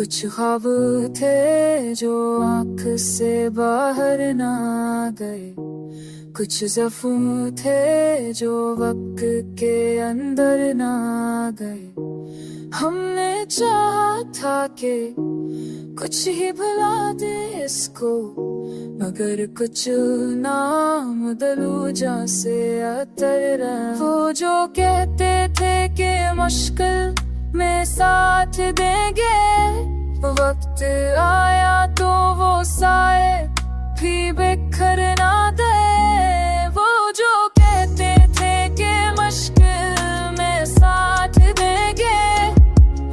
कुछ ख्वाब थे जो आँख से बाहर ना गए, कुछ जख्म थे जो वक्त के अंदर ना गए। हमने चाहा था कि कुछ ही भुला दे इसको, मगर कुछ नाम दलूजा से अतर रहा। वो जो कहते थे कि मुश्किल में साथ देंगे, वक्त आया तो वो साए भी बिखर ना दे। वो जो कहते थे कि मुश्किल में साथ देंगे,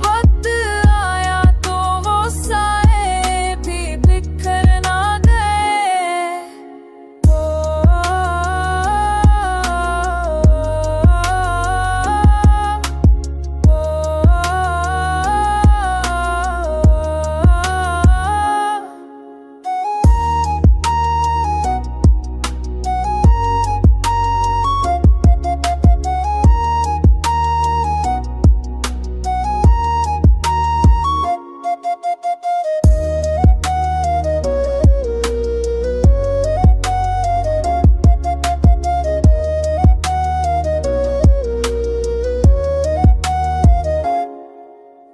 वक्त आया तो वो साए भी बिखर ना दे।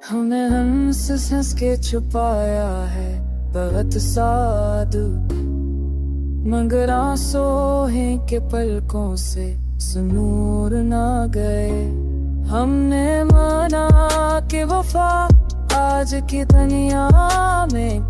हमने हंस के छुपाया है बहुत सादू, मगर आंसू के पलकों से सुनूर ना गए। हमने माना कि वफा आज की दुनिया में